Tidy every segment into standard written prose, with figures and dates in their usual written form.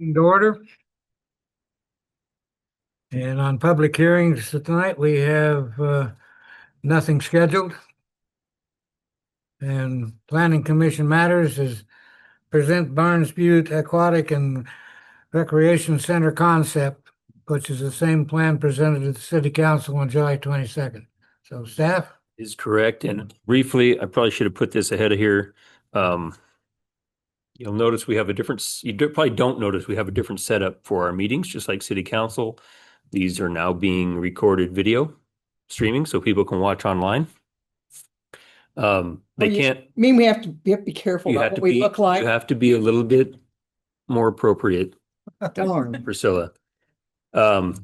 To order. And on public hearings tonight, we have nothing scheduled. And Planning Commission matters is present Barnes Butte Aquatic and Recreation Center concept, which is the same plan presented to the City Council on July 22nd. So staff? Is correct. And briefly, I probably should have put this ahead of here. You'll notice we have a different, probably don't notice we have a different setup for our meetings, just like City Council. These are now being recorded video streaming so people can watch online. They can't. We have to be careful about what we look like. You have to be a little bit more appropriate, Darn. Priscilla. So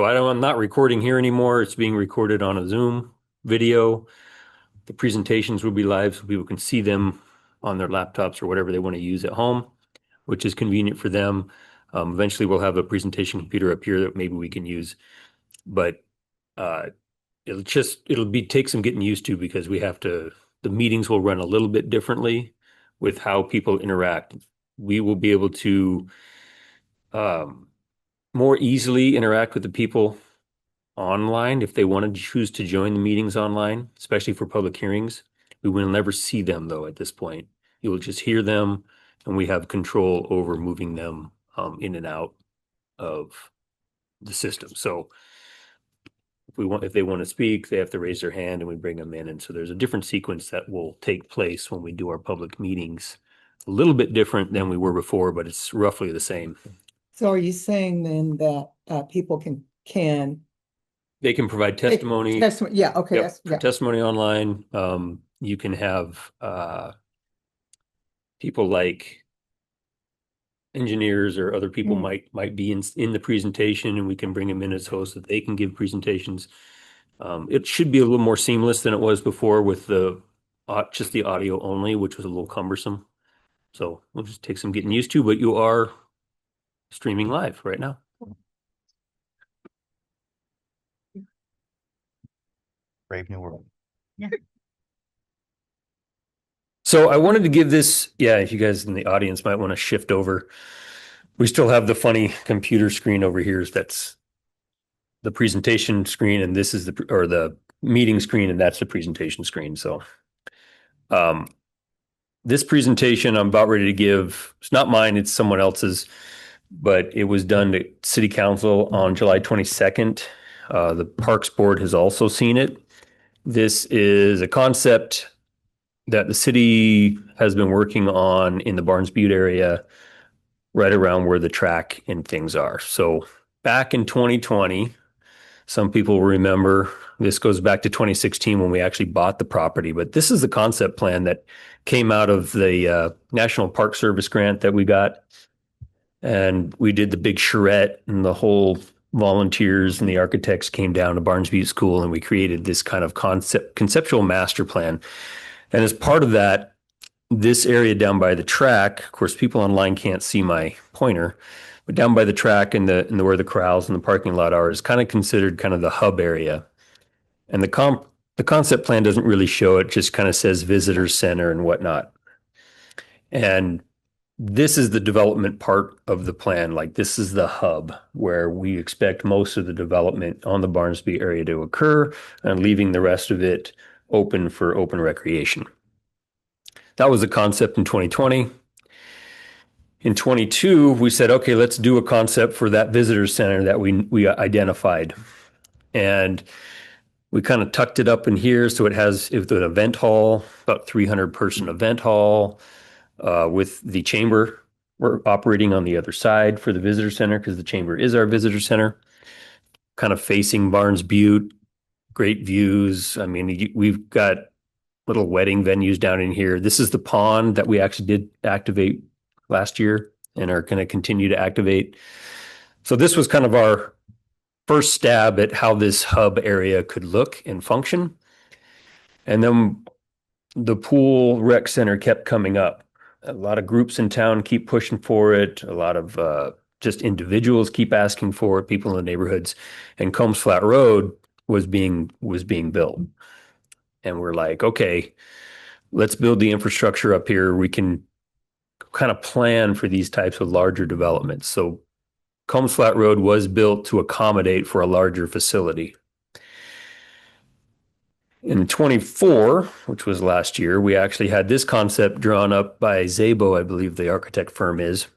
I'm not recording here anymore. It's being recorded on a Zoom video. The presentations will be live so people can see them on their laptops or whatever they want to use at home, which is convenient for them. Eventually we'll have a presentation computer up here that maybe we can use, but it'll take some getting used to because the meetings will run a little bit differently with how people interact. We will be able to more easily interact with the people online if they want to choose to join the meetings online, especially for public hearings. We will never see them though at this point. You will just hear them and we have control over moving them in and out of the system. So if they want to speak, they have to raise their hand and we bring them in. And so there's a different sequence that will take place when we do our public meetings. A little bit different than we were before, but it's roughly the same. So are you saying then that people they can provide testimony. Yeah, okay. Yep, for testimony online. You can have people like engineers or other people might be in the presentation, and we can bring them in as hosts that they can give presentations. It should be a little more seamless than it was before with just the audio only, which was a little cumbersome. So we'll just take some getting used to, but you are streaming live right now. Brave new world. Yeah. So I wanted to give this, if you guys in the audience might want to shift over. We still have the funny computer screen over here. That's the presentation screen, and this is the meeting screen, and that's the presentation screen. So this presentation I'm about ready to give, it's not mine, it's someone else's, but it was done to City Council on July 22nd. The Parks Board has also seen it. This is a concept that the city has been working on in the Barnes Butte area, right around where the track and things are. So back in 2020, some people remember, this goes back to 2016 when we actually bought the property, but this is the concept plan that came out of the National Park Service grant that we got. And we did the big charrette, and the whole volunteers and the architects came down to Barnes Butte School, and we created this kind of conceptual master plan. And as part of that, this area down by the track, of course, people online can't see my pointer, but down by the track and where the corrals and the parking lot are is kind of considered kind of the hub area. And the concept plan doesn't really show it, just kind of says visitor center and whatnot. And this is the development part of the plan. Like, this is the hub where we expect most of the development on the Barnes Butte area to occur, and leaving the rest of it open for open recreation. That was the concept in 2020. In 22, we said, okay, let's do a concept for that visitor center that we identified. And we kind of tucked it up in here. So it has an event hall, about 300 person event hall, with the chamber. We're operating on the other side for the visitor center because the chamber is our visitor center, kind of facing Barnes Butte, great views. I mean, we've got little wedding venues down in here. This is the pond that we actually did activate last year and are going to continue to activate. So this was kind of our first stab at how this hub area could look and function. And then the pool rec center kept coming up. A lot of groups in town keep pushing for it. A lot of just individuals keep asking for it, people in the neighborhoods. And Combs Flat Road was being built. And we're like, okay, let's build the infrastructure up here. We can kind of plan for these types of larger developments. So Combs Flat Road was built to accommodate for a larger facility. In 24, which was last year, we actually had this concept drawn up by Zabo, I believe the architect firm is.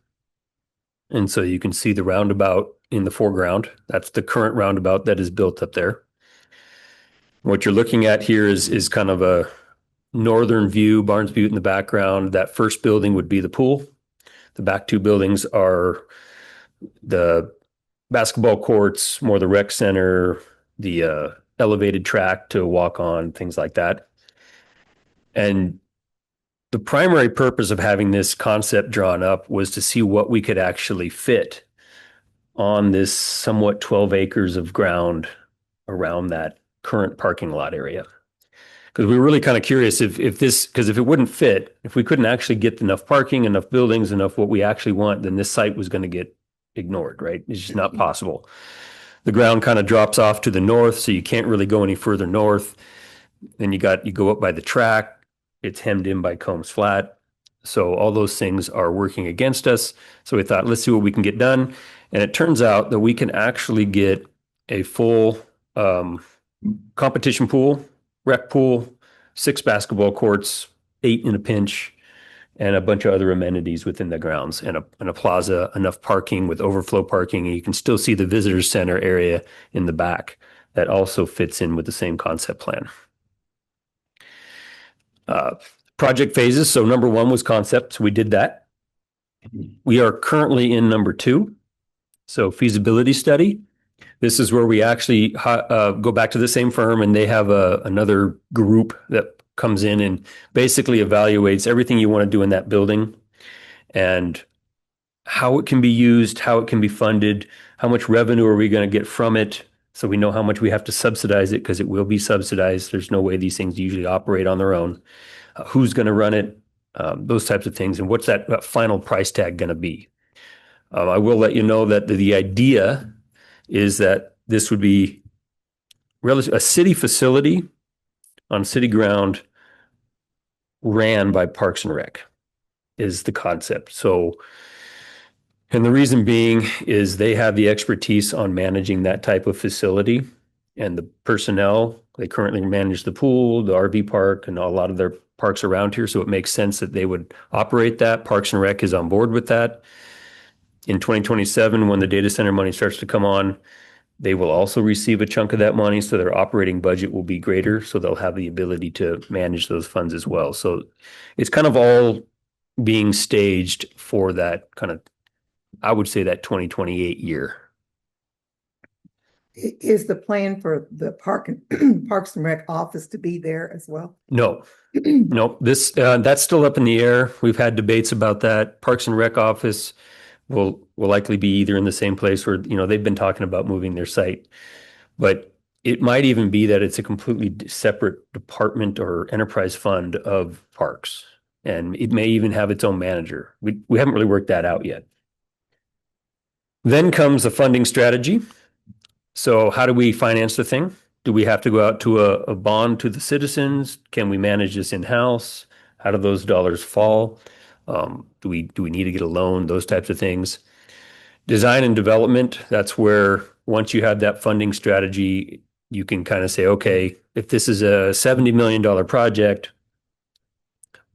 And so you can see the roundabout in the foreground. That's the current roundabout that is built up there. What you're looking at here is kind of a northern view, Barnes Butte in the background. That first building would be the pool. The back two buildings are the basketball courts, more the rec center, the elevated track to walk on, things like that. And the primary purpose of having this concept drawn up was to see what we could actually fit on this somewhat 12 acres of ground around that current parking lot area. Because we were really kind of curious if it wouldn't fit, if we couldn't actually get enough parking, enough buildings, enough what we actually want, then this site was going to get ignored, right? It's just not possible. The ground kind of drops off to the north, so you can't really go any further north. Then you go up by the track. It's hemmed in by Combs Flat. So all those things are working against us. So we thought, let's see what we can get done. And it turns out that we can actually get a full competition pool, rec pool, 6 basketball courts, 8 in a pinch, and a bunch of other amenities within the grounds, and a plaza, enough parking with overflow parking. And you can still see the visitor center area in the back that also fits in with the same concept plan. Project phases. So number 1 was concept. So we did that. We are currently in number 2. So feasibility study. This is where we actually go back to the same firm, and they have another group that comes in and basically evaluates everything you want to do in that building and how it can be used, how it can be funded, how much revenue are we going to get from it, so we know how much we have to subsidize it, because it will be subsidized. There's no way these things usually operate on their own. Who's going to run it, those types of things, and what's that final price tag going to be. I will let you know that the idea is that this would be a city facility on city ground ran by Parks and Rec is the concept. So, and the reason being is they have the expertise on managing that type of facility, and the personnel, they currently manage the pool, the RV park, and a lot of their parks around here. So it makes sense that they would operate that. Parks and Rec is on board with that. In 2027, when the data center money starts to come on, they will also receive a chunk of that money, so their operating budget will be greater, so they'll have the ability to manage those funds as well. So it's kind of all being staged for that kind of, I would say, that 2028 year. Is the plan for the Parks and Rec office to be there as well? No, no, that's still up in the air. We've had debates about that. Parks and Rec office will likely be either in the same place, or, they've been talking about moving their site, but it might even be that it's a completely separate department or enterprise fund of parks, and it may even have its own manager. We haven't really worked that out yet. Then comes the funding strategy. So how do we finance the thing? Do we have to go out to a bond to the citizens? Can we manage this in-house? How do those dollars fall? Do we need to get a loan? Those types of things. Design and development, that's where once you have that funding strategy, you can kind of say, okay, if this is a $70 million project,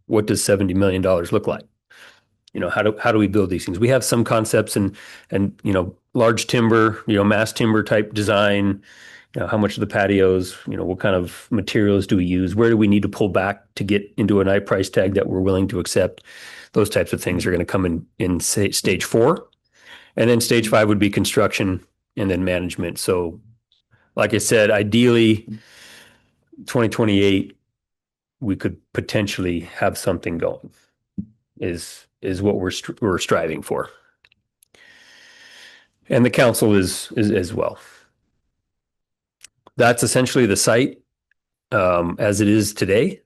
what does $70 million look like? How do we build these things? We have some concepts and large timber, mass timber type design. How much of the patios, what kind of materials do we use? Where do we need to pull back to get into a nice price tag that we're willing to accept? Those types of things are going to come in stage 4. And then stage 5 would be construction and then management. So like I said, ideally 2028, we could potentially have something going is what we're striving for. And the council is as well. That's essentially the site as it is today,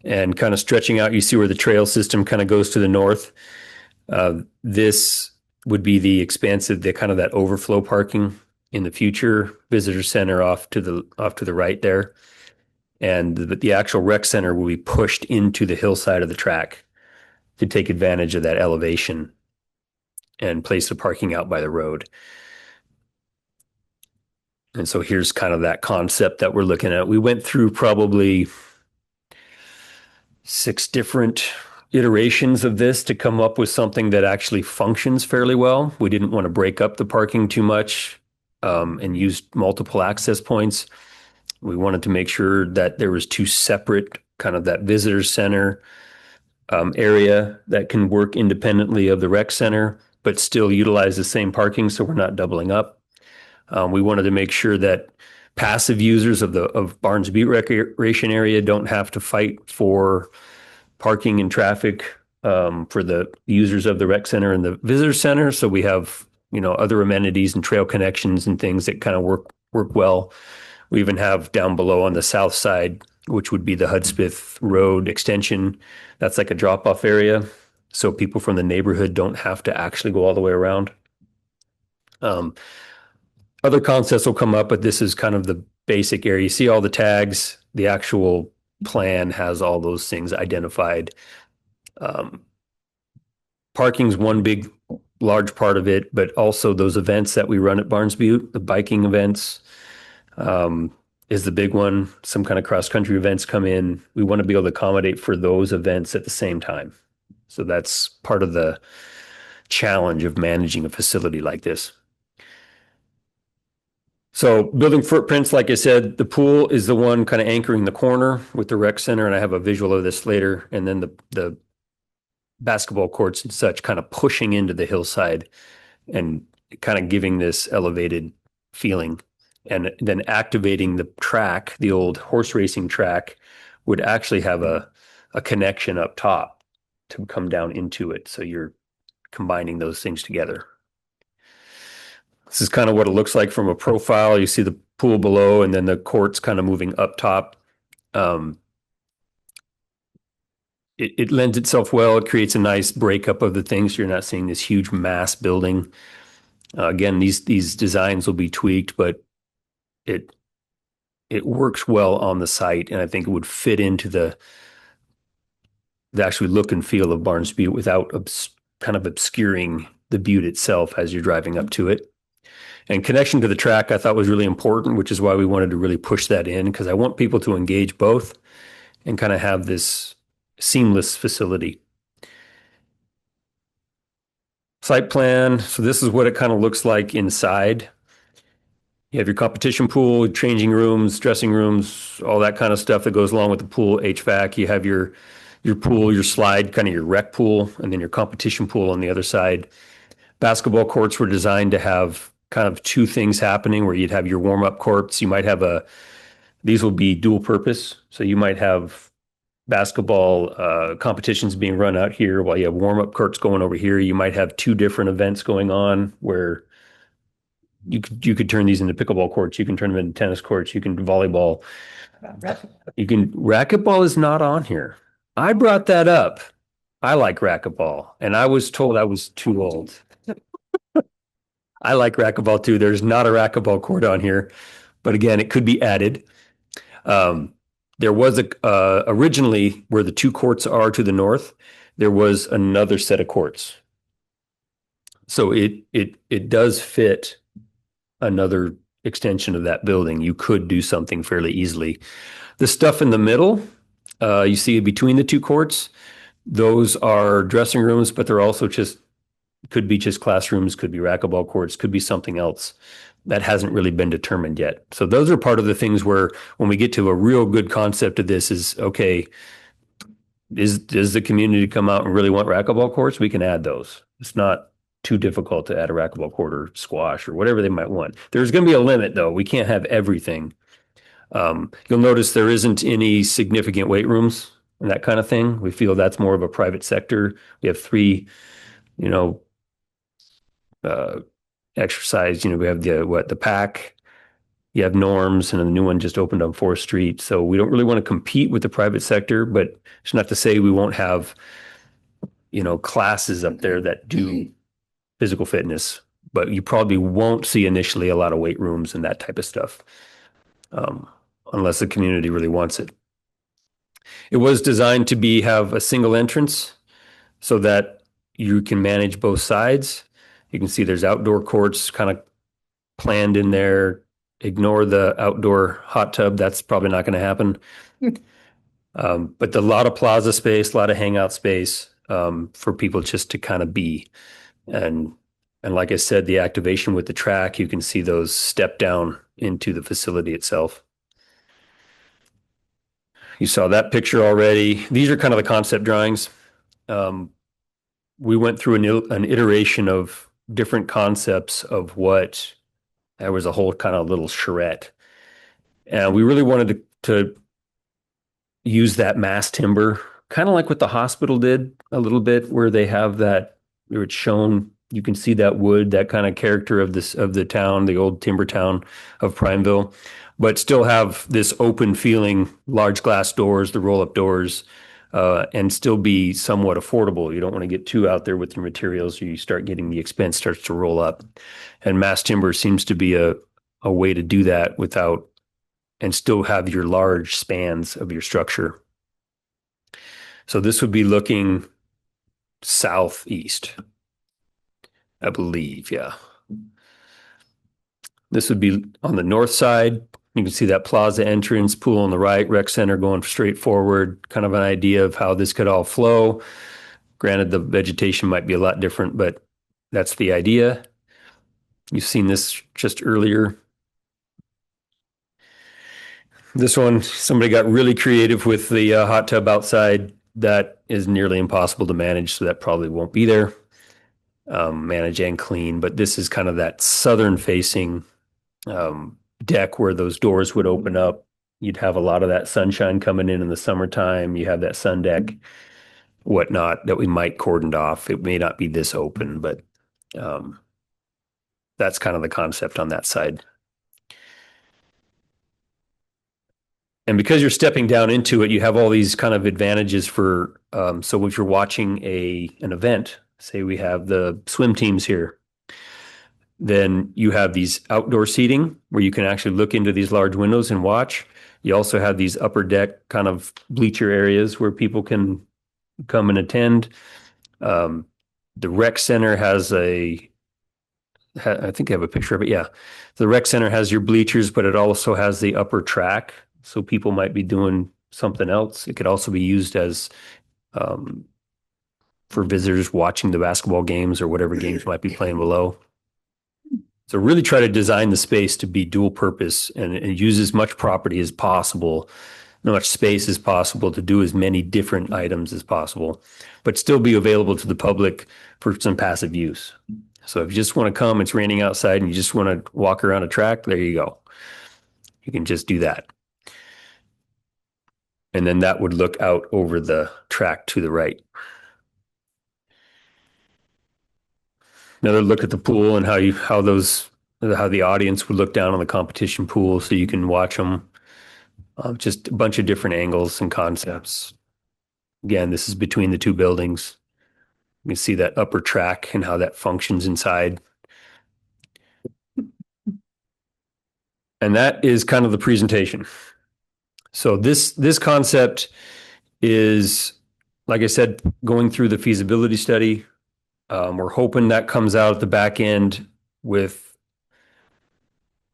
and kind of stretching out. You see where the trail system kind of goes to the north. This would be the expansive, that overflow parking in the future. Visitor center off to the right there, and the actual rec center will be pushed into the hillside of the track. to take advantage of that elevation and place the parking out by the road. And so here's kind of that concept that we're looking at. We went through probably 6 different iterations of this to come up with something that actually functions fairly well. We didn't want to break up the parking too much and use multiple access points. We wanted to make sure that there was 2 separate kind of that visitor center area that can work independently of the rec center, but still utilize the same parking so we're not doubling up. We wanted to make sure that passive users of Barnes Butte Recreation Area don't have to fight for parking and traffic for the users of the rec center and the visitor center. So we have, other amenities and trail connections and things that kind of work well. We even have down below on the south side, which would be the Hudspeth Road extension. That's like a drop-off area. So people from the neighborhood don't have to actually go all the way around. Other concepts will come up, but this is kind of the basic area. You see all the tags. The actual plan has all those things identified. Parking's one big, large part of it, but also those events that we run at Barnes Butte, the biking events is the big one. Some kind of cross-country events come in. We want to be able to accommodate for those events at the same time. So that's part of the challenge of managing a facility like this. So building footprints, like I said, the pool is the one kind of anchoring the corner with the rec center, and I have a visual of this later. And then the basketball courts and such kind of pushing into the hillside and kind of giving this elevated feeling. And then activating the track, the old horse racing track, would actually have a connection up top to come down into it. So you're combining those things together. This is kind of what it looks like from a profile. You see the pool below and then the courts kind of moving up top. It lends itself well. It creates a nice breakup of the things. You're not seeing this huge mass building. Again, these designs will be tweaked, but it works well on the site, and I think it would fit into the actual look and feel of Barnes Butte without kind of obscuring the butte itself as you're driving up to it. And connection to the track I thought was really important, which is why we wanted to really push that in, because I want people to engage both and kind of have this seamless facility. Site plan. So this is what it kind of looks like inside. You have your competition pool, changing rooms, dressing rooms, all that kind of stuff that goes along with the pool, HVAC. You have your pool, your slide, kind of your rec pool, and then your competition pool on the other side. Basketball courts were designed to have kind of 2 things happening, where you'd have your warm-up courts. You might have these will be dual purpose. So you might have basketball competitions being run out here while you have warm-up courts going over here. You might have 2 different events going on where you could turn these into pickleball courts. You can turn them into tennis courts. You can volleyball. Racquetball is not on here. I brought that up. I like racquetball, and I was told I was too old. I like racquetball too. There's not a racquetball court on here, but again, it could be added. There was originally where the 2 courts are to the north, there was another set of courts. So it does fit another extension of that building. You could do something fairly easily. The stuff in the middle, you see between the 2 courts, those are dressing rooms, but they're also could be just classrooms, could be racquetball courts, could be something else that hasn't really been determined yet. So those are part of the things where when we get to a real good concept of this is, okay, does the community come out and really want racquetball courts? We can add those. It's not too difficult to add a racquetball court or squash or whatever they might want. There's going to be a limit, though. We can't have everything. You'll notice there isn't any significant weight rooms and that kind of thing. We feel that's more of a private sector. We have 3, exercise. We have the PAC. You have Norms, and then the new one just opened on 4th Street. So we don't really want to compete with the private sector, but it's not to say we won't have, classes up there that do physical fitness, but you probably won't see initially a lot of weight rooms and that type of stuff, unless the community really wants it. It was designed to have a single entrance. so that you can manage both sides. You can see there's outdoor courts kind of planned in there. Ignore the outdoor hot tub. That's probably not going to happen. But a lot of plaza space, a lot of hangout space for people just to kind of be. And like I said, the activation with the track, you can see those step down into the facility itself. You saw that picture already. These are kind of the concept drawings. We went through an iteration of different concepts of what there was a whole kind of little charrette. And we really wanted to use that mass timber, kind of like what the hospital did a little bit, where they have that, where it's shown, you can see that wood, that kind of character of the town, the old timber town of Prineville, but still have this open feeling, large glass doors, the roll-up doors, and still be somewhat affordable. You don't want to get too out there with your materials, or you start getting the expense starts to roll up. And mass timber seems to be a way to do that without, and still have your large spans of your structure. So this would be looking southeast, I believe. Yeah. This would be on the north side. You can see that plaza entrance, pool on the right, rec center going straight forward, kind of an idea of how this could all flow. Granted, the vegetation might be a lot different, but that's the idea. You've seen this just earlier. This one, somebody got really creative with the hot tub outside. That is nearly impossible to manage, so that probably won't be there. Manage and clean, but this is kind of that southern facing deck where those doors would open up. You'd have a lot of that sunshine coming in the summertime. You have that sun deck, whatnot, that we might cordoned off. It may not be this open, but that's kind of the concept on that side. And because you're stepping down into it, you have all these kind of advantages for, so if you're watching an event, say we have the swim teams here, then you have these outdoor seating where you can actually look into these large windows and watch. You also have these upper deck kind of bleacher areas where people can come and attend. The rec center has I think I have a picture of it. Yeah. The rec center has your bleachers, but it also has the upper track. So people might be doing something else. It could also be used as for visitors watching the basketball games or whatever games might be playing below. So really try to design the space to be dual purpose and use as much property as possible, as much space as possible to do as many different items as possible, but still be available to the public for some passive use. So if you just want to come, it's raining outside and you just want to walk around a track, there you go. You can just do that. And then that would look out over the track to the right. Another look at the pool and how the audience would look down on the competition pool so you can watch them. Just a bunch of different angles and concepts. Again, this is between the two buildings. You can see that upper track and how that functions inside. And that is kind of the presentation. So this concept is, like I said, going through the feasibility study. We're hoping that comes out at the back end with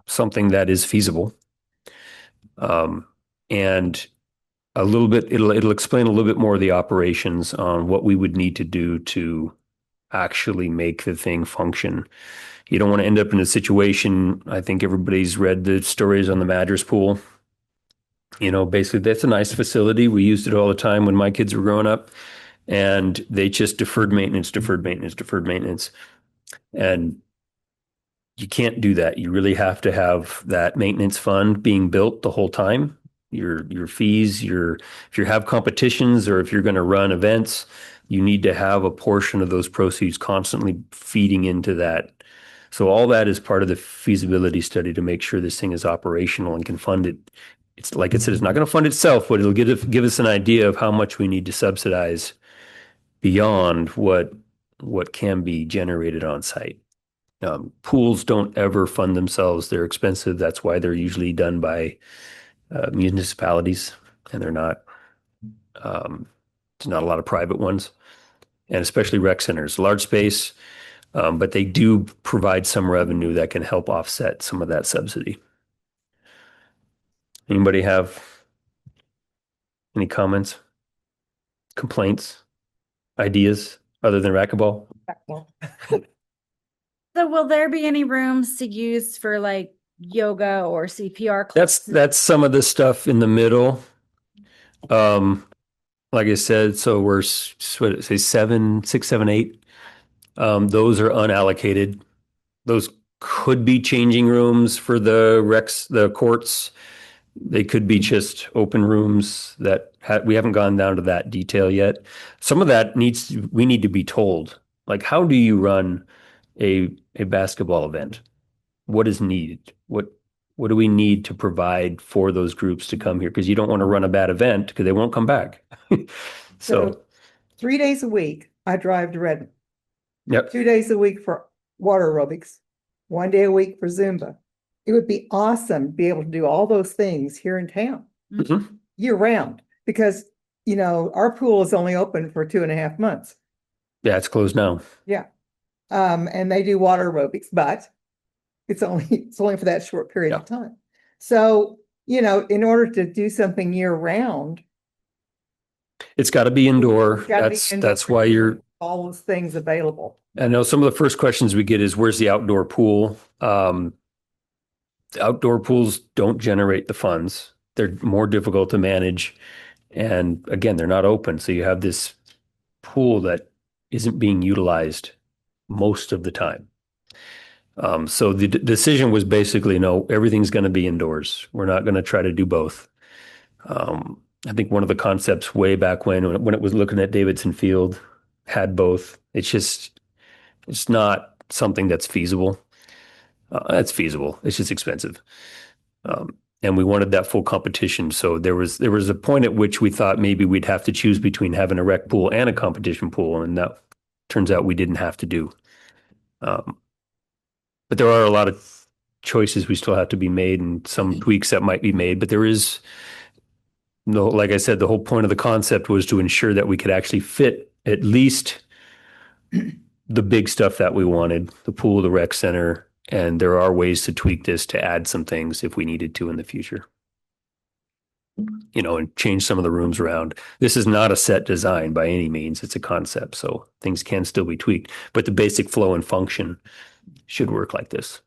something that is feasible. And a little bit, it'll explain a little bit more of the operations on what we would need to do to actually make the thing function. You don't want to end up in a situation, I think everybody's read the stories on the Madras pool. You know, basically that's a nice facility. We used it all the time when my kids were growing up, and they just deferred maintenance. And you can't do that. You really have to have that maintenance fund being built the whole time. Your fees, if you have competitions or if you're going to run events, you need to have a portion of those proceeds constantly feeding into that. So all that is part of the feasibility study to make sure this thing is operational and can fund it. It's like I said, it's not going to fund itself, but it'll give us an idea of how much we need to subsidize beyond what can be generated on site. Pools don't ever fund themselves. They're expensive. That's why they're usually done by municipalities, and they're not. There's not a lot of private ones. and especially rec centers, large space, but they do provide some revenue that can help offset some of that subsidy. Anybody have any comments, complaints, ideas other than racquetball? So will there be any rooms to use for like yoga or CPR classes? That's some of the stuff in the middle. Like I said, so we're what did it say 7, 6, 7, 8. Those are unallocated. Those could be changing rooms for the courts. They could be just open rooms that we haven't gone down to that detail yet. Some of that we need to be told, like, how do you run a basketball event? What is needed? What do we need to provide for those groups to come here? Because you don't want to run a bad event because they won't come back. So, 3 days a week, I drive to Redmond. yep. 2 days a week for water aerobics, 1 day a week for Zumba. It would be awesome to be able to do all those things here in town Mhm. year round because, our pool is only open for 2.5 months. Yeah, it's closed now. And they do water aerobics, but it's only for that short period Yeah. of time. So, in order to do something year round, It's got to be indoor. it's gotta be That's indoor. why you're. all those things available. I know some of the first questions we get is where's the outdoor pool? The outdoor pools don't generate the funds. They're more difficult to manage. And again, they're not open. So you have this pool that isn't being utilized most of the time. So the decision was basically, no, everything's going to be indoors. We're not going to try to do both. I think one of the concepts way back when it was looking at Davidson Field had both. It's not something that's feasible. It's feasible. It's just expensive. And we wanted that full competition. So there was a point at which we thought maybe we'd have to choose between having a rec pool and a competition pool. And that turns out we didn't have to do. But there are a lot of choices we still have to be made and some tweaks that might be made. But there is no, like I said, the whole point of the concept was to ensure that we could actually fit at least the big stuff that we wanted, the pool, the rec center, and there are ways to tweak this to add some things if we needed to in the future. And change some of the rooms around. This is not a set design by any means. It's a concept, so things can still be tweaked, but the basic flow and function should work like this.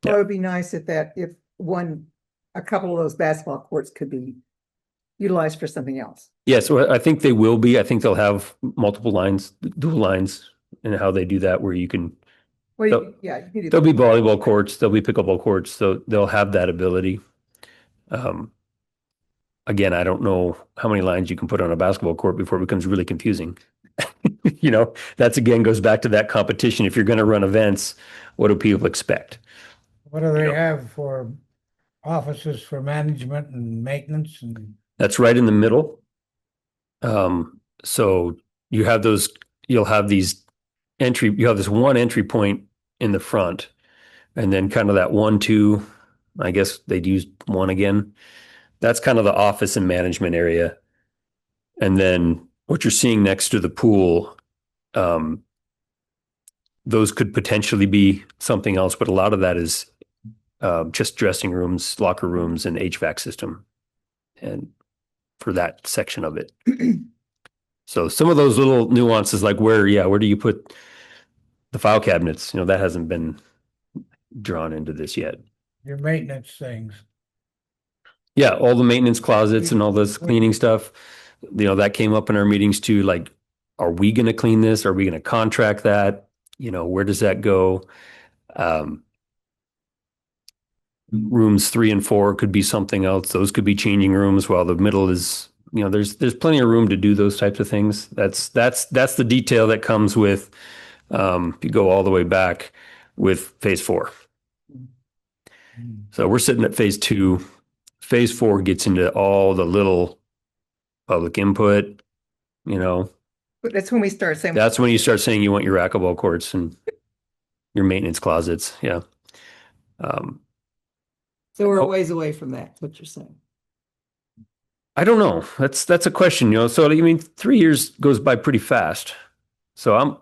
Well, it would be nice if a couple of those basketball courts could be utilized for something else. Yeah, so I think they will be. I think they'll have multiple lines, dual lines, and how they do that where you can. Well, There'll- you can do There'll be that. volleyball courts, there'll be pickleball courts, so they'll have that ability. Again, I don't know how many lines you can put on a basketball court before it becomes really confusing. That's again goes back to that competition. If you're going to run events, what do people expect? What do they know. have for offices for management and maintenance and? That's right in the middle. So you have you'll have you have this one entry point in the front, and then kind of that 1, 2, I guess they'd use 1 again. That's kind of the office and management area. And then what you're seeing next to the pool, those could potentially be something else, but a lot of that is just dressing rooms, locker rooms, and HVAC system. And for that section of it. So some of those little nuances, like where do you put the file cabinets? That hasn't been drawn into this yet. Your maintenance things. Yeah, all the maintenance closets and all this cleaning stuff, that came up in our meetings too. Like, are we going to clean this? Are we going to contract that? Where does that go? Rooms 3 and 4 could be something else. Those could be changing rooms while the middle is, there's plenty of room to do those types of things. That's the detail that comes with, if you go all the way back with phase 4. So we're sitting at phase 2. Phase 4 gets into all the little public input, But that's when we start saying. That's when you start saying you want your racquetball courts and your maintenance closets. Yeah. So we're a ways away from that, what you're saying. I don't know. That's a question, So I mean, 3 years goes by pretty fast. So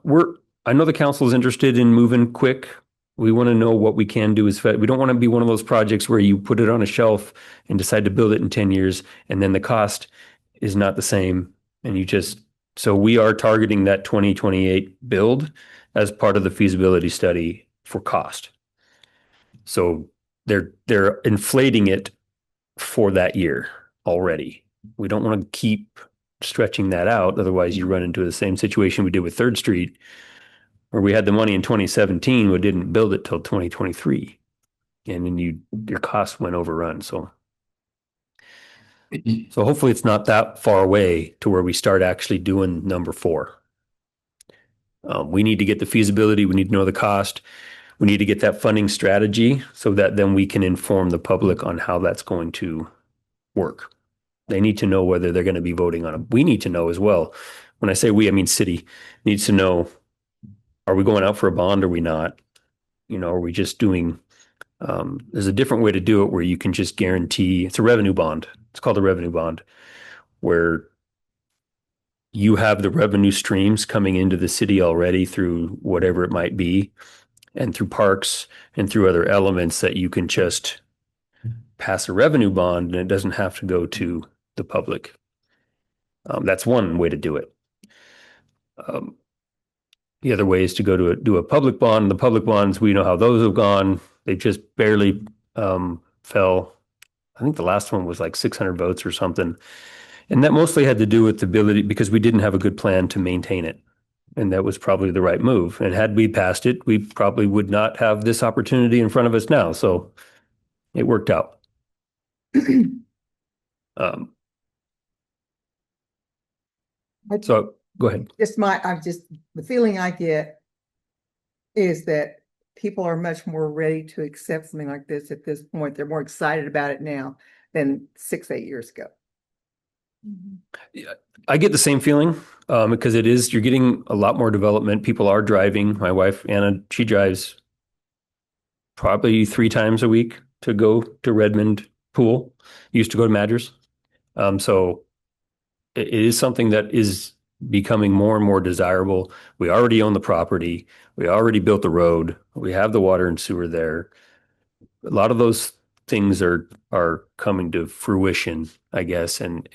I know the council is interested in moving quick. We want to know what we can do we don't want to be one of those projects where you put it on a shelf and decide to build it in 10 years and then the cost is not the same and so we are targeting that 2028 build as part of the feasibility study for cost. So they're inflating it for that year already. We don't want to keep stretching that out. Otherwise, you run into the same situation we did with Third Street, where we had the money in 2017, but didn't build it till 2023. And then your costs went overrun. So hopefully it's not that far away to where we start actually doing number 4. We need to get the feasibility. We need to know the cost. We need to get that funding strategy so that then we can inform the public on how that's going to work. They need to know whether they're going to be voting on it. We need to know as well. When I say we, I mean city needs to know, are we going out for a bond or are we not? Are we just doing, there's a different way to do it where you can just guarantee, it's a revenue bond. It's called a revenue bond, where you have the revenue streams coming into the city already through whatever it might be, and through parks and through other elements that you can just pass a revenue bond and it doesn't have to go to the public. That's one way to do it. The other way is to do a public bond. The public bonds, we know how those have gone. They just barely fell. I think the last one was like 600 votes or something. And that mostly had to do with the ability, because we didn't have a good plan to maintain it. And that was probably the right move. And had we passed it, we probably would not have this opportunity in front of us now. So it worked out. So go ahead. The feeling I get is that people are much more ready to accept something like this at this point. They're more excited about it now than 6-8 years ago. Yeah, I get the same feeling because you're getting a lot more development. People are driving. My wife, Anna, she drives probably 3 times a week to go to Redmond Pool. Used to go to Madras. So it is something that is becoming more and more desirable. We already own the property. We already built the road. We have the water and sewer there. A lot of those things are coming to fruition, I guess, and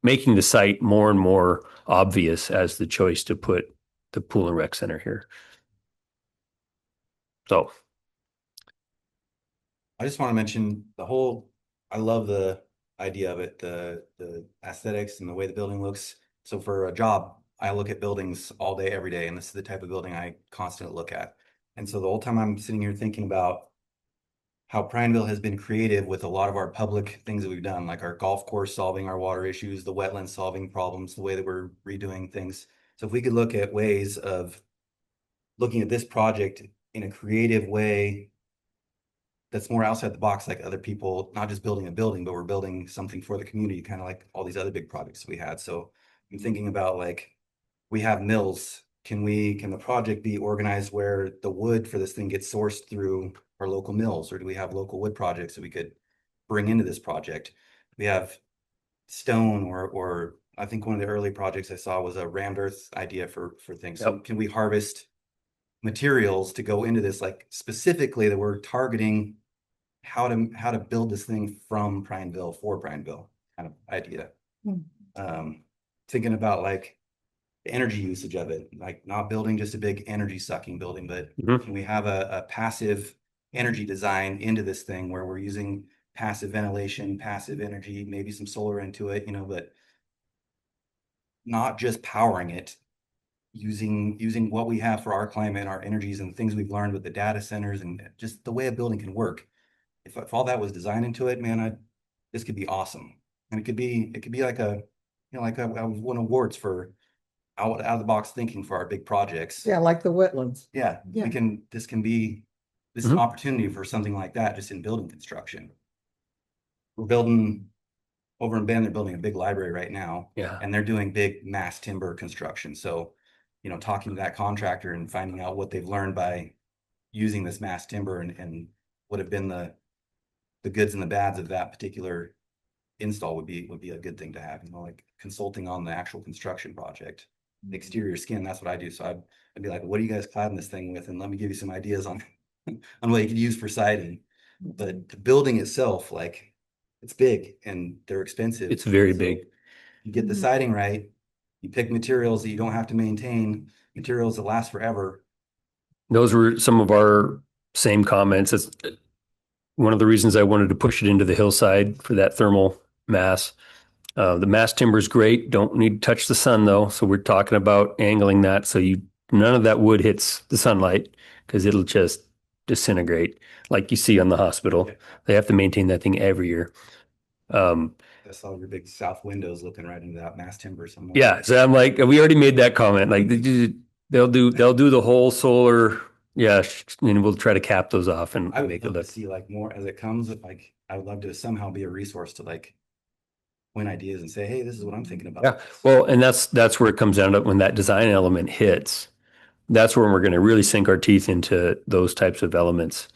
making the site more and more obvious as the choice to put the pool and rec center here. So I just want to mention I love the idea of it, the aesthetics and the way the building looks. So for a job, I look at buildings all day, every day, and this is the type of building I constantly look at. And so the whole time I'm sitting here thinking about how Prineville has been creative with a lot of our public things that we've done, like our golf course solving our water issues, the wetlands solving problems, the way that we're redoing things. So if we could look at ways of looking at this project in a creative way that's more outside the box, like other people, not just building a building, but we're building something for the community, kind of like all these other big projects we had. So I'm thinking about, like, we have mills. Can the project be organized where the wood for this thing gets sourced through our local mills, or do we have local wood projects that we could bring into this project? We have stone, or I think one of the early projects I saw was a rammed earth idea for things. So can we harvest materials to go into this, like specifically that we're targeting how to build this thing from Prineville for Prineville kind of idea. Thinking about like the energy usage of it, like not building just a big energy sucking building, but can we have a passive energy design into this thing where we're using passive ventilation, passive energy, maybe some solar into it, but not just powering it, using what we have for our climate, our energies, and things we've learned with the data centers and just the way a building can work. If all that was designed into it, man, this could be awesome. And it could be like I won awards for out of the box thinking for our big projects. Yeah, like the wetlands. Yeah. This is an opportunity for something like that, just in building construction. We're building over in Bend, they're building a big library right now. Yeah. And they're doing big mass timber construction. So, talking to that contractor and finding out what they've learned by using this mass timber and what have been the goods and the bads of that particular install would be a good thing to have, like consulting on the actual construction project. The exterior skin, that's what I do. So I'd be like, what are you guys cladding this thing with? And let me give you some ideas on on what you could use for siding. But the building itself, like, it's big and they're expensive. It's very So big. you get the siding right, you pick materials that you don't have to maintain, materials that last forever. Those were some of our same comments. It's one of the reasons I wanted to push it into the hillside for that thermal mass. The mass timber is great. Don't need to touch the sun though. So we're talking about angling that so none of that wood hits the sunlight because it'll just disintegrate like you see on the hospital. They have to maintain that thing every year. I saw your big south windows looking right into that mass timber somewhere. Yeah. So I'm like, we already made that comment. Like they'll do the whole solar. Yeah. And we'll try to cap those off and I would make it love to look. see like more as it comes. Like I would love to somehow be a resource to like point ideas and say, hey, this is what I'm thinking about. Yeah. Well, and that's where it comes down to when that design element hits. That's where we're going to really sink our teeth into those types of elements.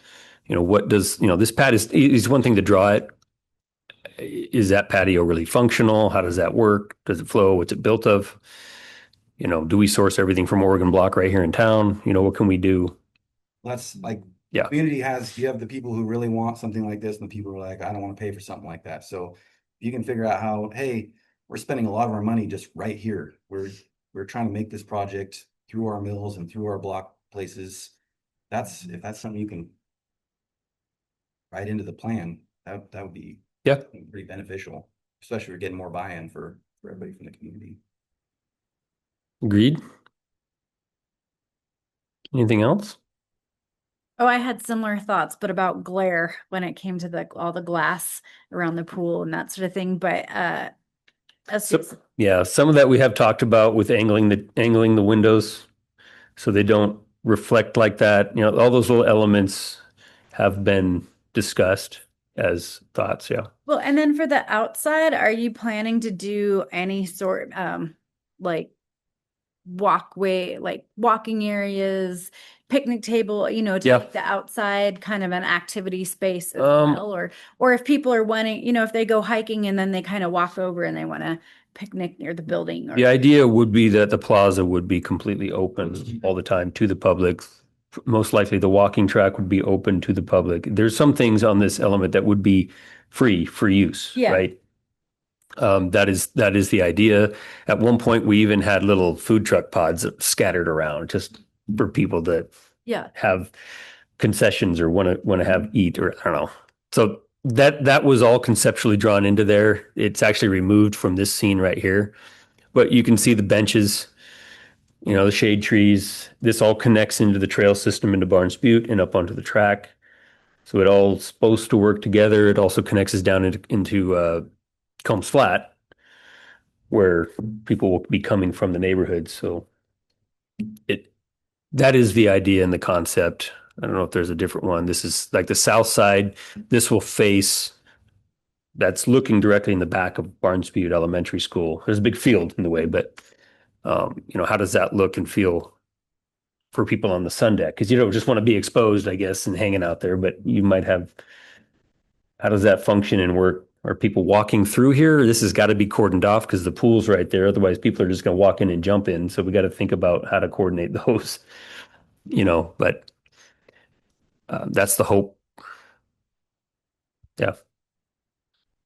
What does, this pad is one thing to draw it. Is that patio really functional? How does that work? Does it flow? What's it built of? Do we source everything from Oregon Block right here in town? What can we do? That's like, Yeah. community you have the people who really want something like this and the people who are like, I don't want to pay for something like that. So you can figure out how, hey, we're spending a lot of our money just right here. We're trying to make this project through our mills and through our block places. If that's something you can write into the plan, that would be pretty beneficial, especially if you're getting more buy-in for everybody from the community. Agreed. Anything else? Oh, I had similar thoughts, but about glare when it came to all the glass around the pool and that sort of thing. But Some of that we have talked about with angling the windows so they don't reflect like that. All those little elements have been discussed as thoughts. Yeah. Well, and then for the outside, are you planning to do any sort like walkway, like walking areas, picnic table, to make the outside kind of an activity space as well? Or if people are wanting, if they go hiking and then they kind of walk over and they want to picnic near the building. The idea would be that the plaza would be completely open all the time to the public. Most likely the walking track would be open to the public. There's some things on this element that would be free for use, right? That is the idea. At one point, we even had little food truck pods scattered around just for people that have concessions or want to eat, or I don't know. So that was all conceptually drawn into there. It's actually removed from this scene right here, but you can see the benches, the shade trees. This all connects into the trail system into Barnes Butte and up onto the track. So it all supposed to work together. It also connects us down into Combs Flat, where people will be coming from the neighborhood. So that is the idea and the concept. I don't know if there's a different one. This is like the south side. This will face, that's looking directly in the back of Barnes Butte Elementary School. There's a big field in the way, but how does that look and feel for people on the sun deck? Because you don't just want to be exposed, I guess, and hanging out there, but you might have, how does that function and work? Are people walking through here? This has got to be cordoned off because the pool's right there. Otherwise, people are just going to walk in and jump in. So we got to think about how to coordinate those, but that's the hope. Yeah.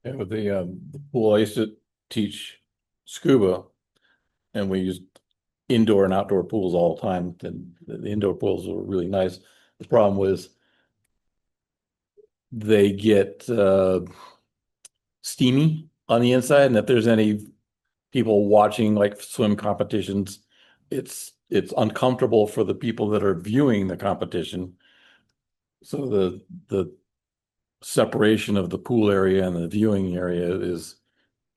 And with the pool, I used to teach scuba, and we used indoor and outdoor pools all the time. And the indoor pools were really nice. The problem was they get steamy on the inside, and if there's any people watching like swim competitions, it's uncomfortable for the people that are viewing the competition. So the separation of the pool area and the viewing area is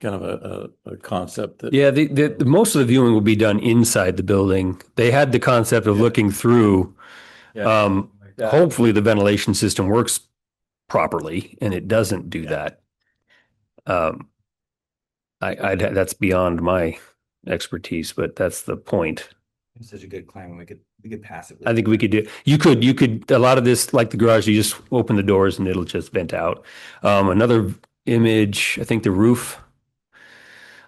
kind of a concept that the most of the viewing will be done inside the building. They had the concept of looking through. Hopefully the ventilation system works properly and it doesn't do that. That's beyond my expertise, but that's the point. It's such a good climate. We could pass it. I think we could do. You could a lot of this, like the garage, you just open the doors and it'll just vent out. Another image, I think the roof,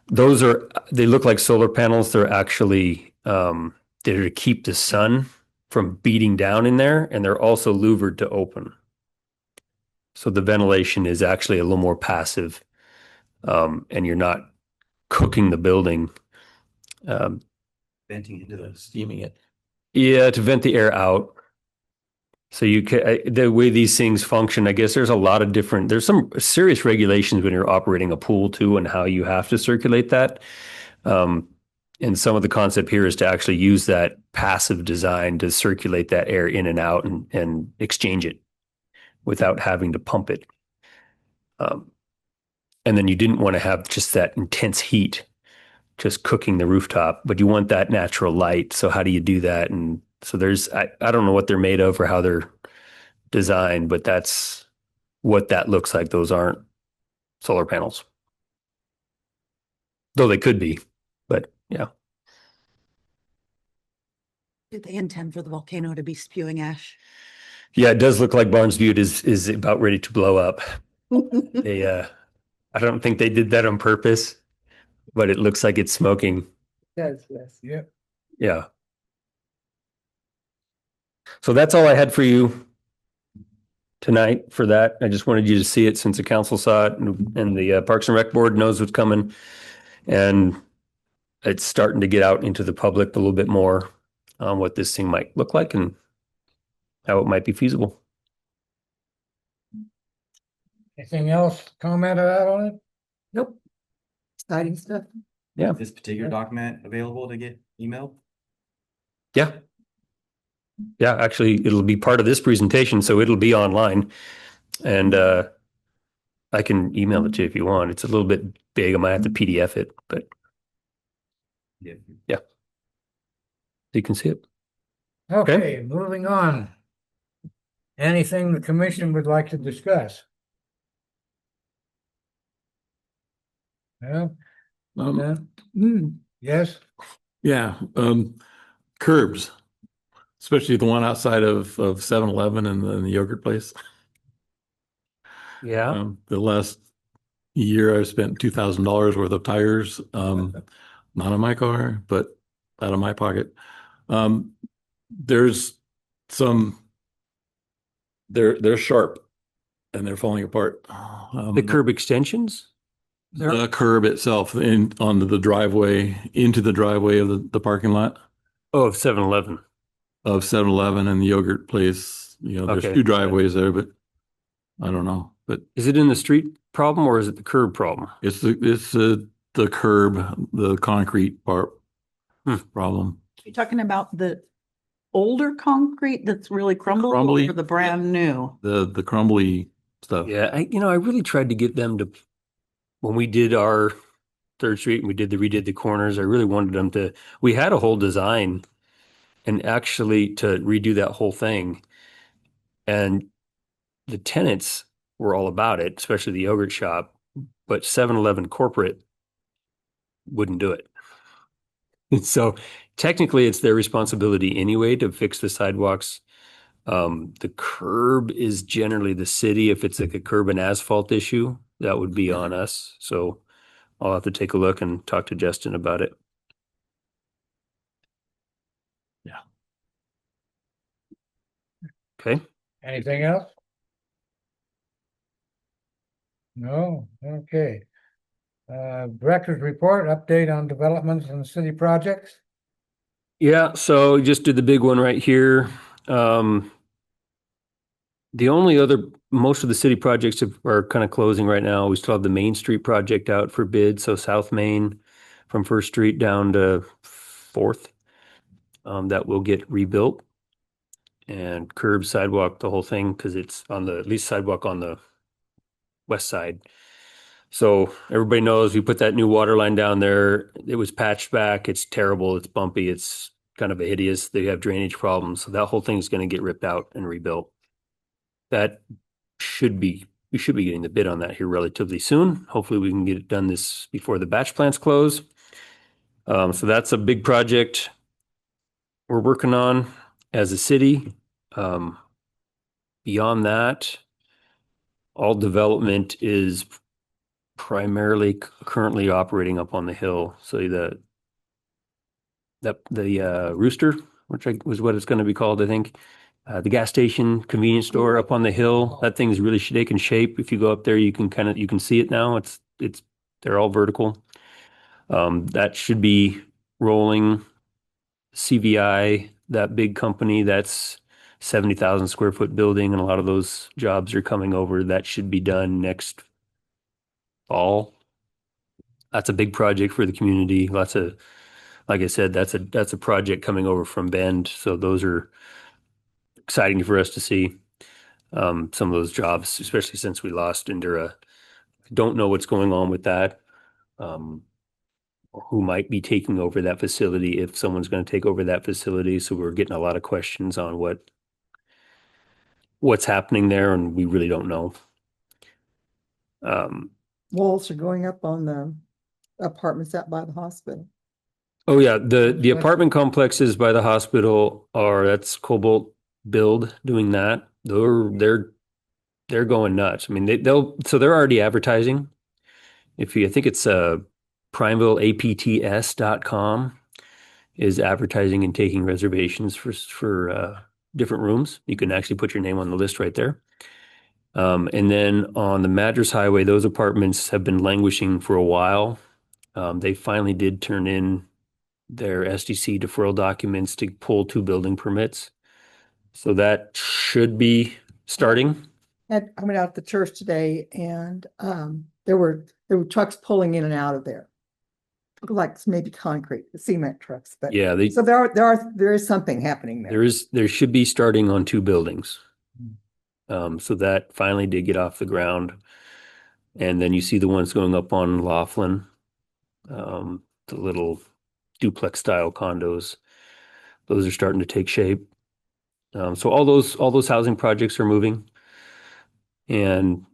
they look like solar panels. They're actually, they're to keep the sun from beating down in there, and they're also louvered to open. So the ventilation is actually a little more passive, and you're not cooking the building. Venting into those. Steaming it. Yeah, to vent the air out. So you can, the way these things function, I guess there's some serious regulations when you're operating a pool too, and how you have to circulate that. And some of the concept here is to actually use that passive design to circulate that air in and out and exchange it without having to pump it. And then you didn't want to have just that intense heat just cooking the rooftop, but you want that natural light. So how do you do that? And so I don't know what they're made of or how they're designed, but that's what that looks like. Those aren't solar panels. Though they could be, but yeah. Did they intend for the volcano to be spewing ash? Yeah, it does look like Barnes Butte is about ready to blow up. I don't think they did that on purpose, but it looks like it's smoking. Does, yes. Yep. Yeah. So that's all I had for you tonight for that. I just wanted you to see it since the council saw it and the Parks and Rec Board knows what's coming. And it's starting to get out into the public a little bit more on what this thing might look like and how it might be feasible. Anything else comment on it? Nope. Exciting stuff. Yeah. Is this particular document available to get emailed? Yeah. Yeah, actually, it'll be part of this presentation, so it'll be online. And I can email it to you if you want. It's a little bit big. I might have to PDF it, but Yeah. you can see it. Okay, moving on. Anything the commission would like to discuss? Yeah, yes, Yeah, curbs, especially the one outside of 7-Eleven and the yogurt place. Yeah. The last year I spent $2,000 worth of tires, not on my car, but out of my pocket. There's some, they're sharp and they're falling apart. The curb extensions? The curb itself onto the driveway, into the driveway of the parking lot Oh, of 7-Eleven. of 7-Eleven and the yogurt place. There's Okay. two driveways there, but I don't know. But Is it in the street problem or is it the curb problem? it's the curb, the concrete part problem. You're talking about the older concrete that's really crumbled Crumbly? or the brand new? The crumbly stuff. Yeah, I really tried to get them to, when we did our 3rd Street and we redid the corners, I really wanted them to, we had a whole design and actually to redo that whole thing. And the tenants were all about it, especially the yogurt shop, but 7-Eleven corporate wouldn't do it. And so technically it's their responsibility anyway to fix the sidewalks. The curb is generally the city. If it's like a curb and asphalt issue, that would be on us. So I'll have to take a look and talk to Justin about it. Yeah. Okay. anything else? No, okay. Director's report, update on developments and city projects. Yeah, so just did the big one right here. The only other, most of the city projects are kind of closing right now. We still have the Main Street project out for bid. So South Main from 1st Street down to 4th, that will get rebuilt. And curb, sidewalk, the whole thing, because it's on the, at least sidewalk on the west side. So everybody knows we put that new water line down there. It was patched back. It's terrible. It's bumpy. It's kind of a hideous. They have drainage problems. So that whole thing is going to get ripped out and rebuilt. That we should be getting the bid on that here relatively soon. Hopefully we can get it done this before the batch plants close. So that's a big project we're working on as a city. Beyond that, all development is primarily currently operating up on the hill. So the Rooster, which was what it's going to be called, I think. The gas station convenience store up on the hill, that thing's really taken shape. If you go up there, you can see it now. They're all vertical. That should be rolling. CVI, that big company, that's 70,000 square foot building, and a lot of those jobs are coming over. That should be done next fall. That's a big project for the community. Like I said, that's a project coming over from Bend. So those are exciting for us to see. Some of those jobs, especially since we lost Indira. Don't know what's going on with that. Who might be taking over that facility, if someone's going to take over that facility. So we're getting a lot of questions on what's happening there, and we really don't know. Walls are going up on the apartments out by the hospital. Oh yeah, the apartment complexes by the hospital that's Cobalt Build doing that. They're going nuts. I mean, they're already advertising. I think it's PrimevileAPTS.com is advertising and taking reservations for different rooms. You can actually put your name on the list right there. And then on the Madras Highway, those apartments have been languishing for a while. They finally did turn in their SDC deferral documents to pull 2 building permits. So that should be starting. I went out to church today and there were trucks pulling in and out of there. Looked like maybe concrete, cement trucks, but Yeah, so there is something happening there. there should be starting on 2 buildings. So that finally did get off the ground. And then you see the ones going up on Laughlin, the little duplex style condos. Those are starting to take shape. So all those housing projects are moving. And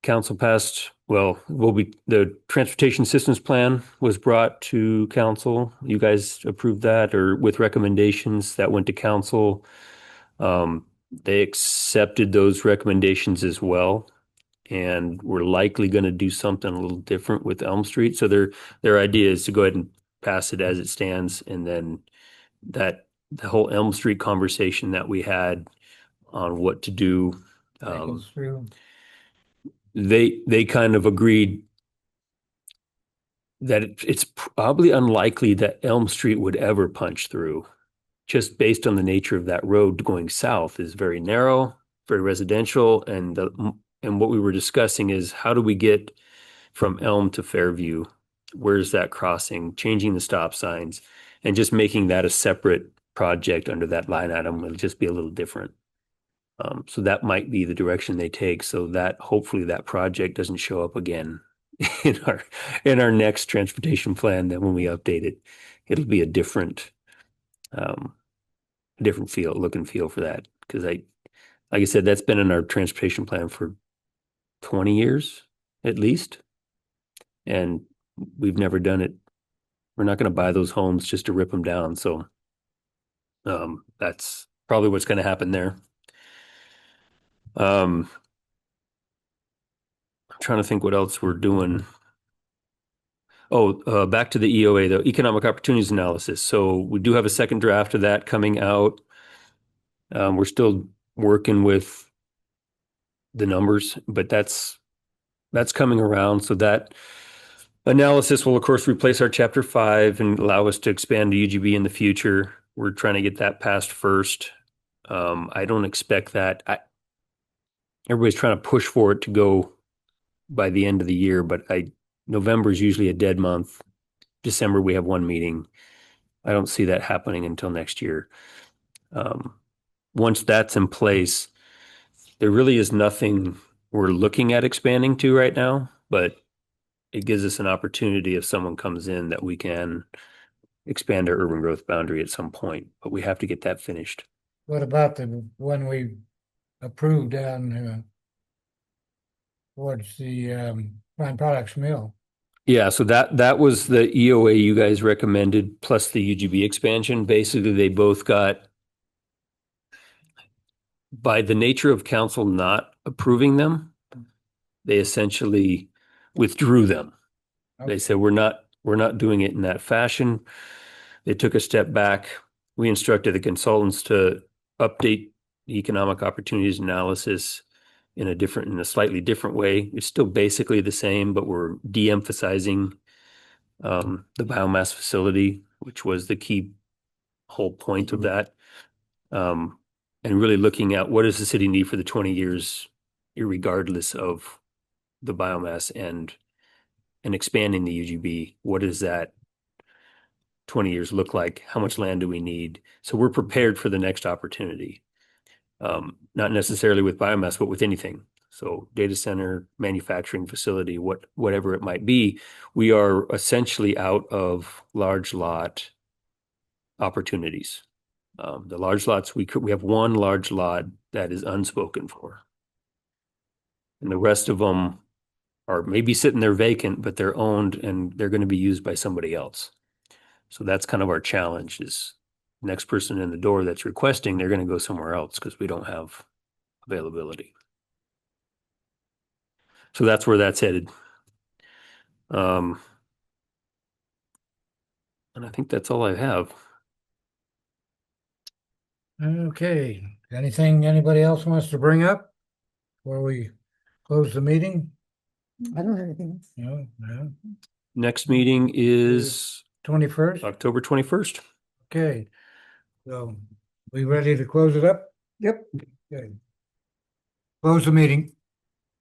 council passed, the transportation systems plan was brought to council. You guys approved that, or with recommendations that went to council. They accepted those recommendations as well. And we're likely going to do something a little different with Elm Street. So their idea is to go ahead and pass it as it stands. And then the whole Elm Street conversation that we had on what to do, they kind of agreed that it's probably unlikely that Elm Street would ever punch through, just based on the nature of that road going south is very narrow, very residential. And what we were discussing is, how do we get from Elm to Fairview? Where's that crossing? Changing the stop signs and just making that a separate project under that line item will just be a little different. So that might be the direction they take, so that hopefully that project doesn't show up again in our next transportation plan. That when we update it, it'll be a different look and feel for that. Because like I said, that's been in our transportation plan for 20 years at least, and we've never done it. We're not going to buy those homes just to rip them down. So that's probably what's going to happen there. I'm trying to think what else we're doing. Back to the EOA, the Economic Opportunities Analysis. So we do have a second draft of that coming out. We're still working with the numbers, but that's coming around. So that analysis will, of course, replace our Chapter 5 and allow us to expand to UGB in the future. We're trying to get that passed first. I don't expect that. Everybody's trying to push for it to go by the end of the year, but November is usually a dead month. December, we have 1 meeting. I don't see that happening until next year. Once that's in place, there really is nothing we're looking at expanding to right now, but it gives us an opportunity if someone comes in that we can expand our urban growth boundary at some point, but we have to get that finished. What about the one we approved down towards the Prime Products Mill? Yeah, so that was the EOA you guys recommended, plus the UGB expansion. Basically, they both got, by the nature of council not approving them, they essentially withdrew them. Okay. They said, we're not doing it in that fashion. They took a step back. We instructed the consultants to update the economic opportunities analysis in a slightly different way. It's still basically the same, but we're de-emphasizing the biomass facility, which was the key whole point of that. And really looking at what does the city need for the 20 years, irregardless of the biomass and expanding the UGB. What does that 20 years look like? How much land do we need? So we're prepared for the next opportunity. Not necessarily with biomass, but with anything. So data center, manufacturing facility, whatever it might be, we are essentially out of large lot opportunities. The large lots, we have one large lot that is unspoken for. And the rest of them are maybe sitting there vacant, but they're owned and they're going to be used by somebody else. So that's kind of our challenge is next person in the door that's requesting, they're going to go somewhere else because we don't have availability. So that's where that's headed. And I think that's all I have. Okay, anything anybody else wants to bring up before we close the meeting? I don't have anything else. No, no. Next meeting is 21st? October 21st. Okay. So we ready to close it up? Yep. Okay. Close the meeting.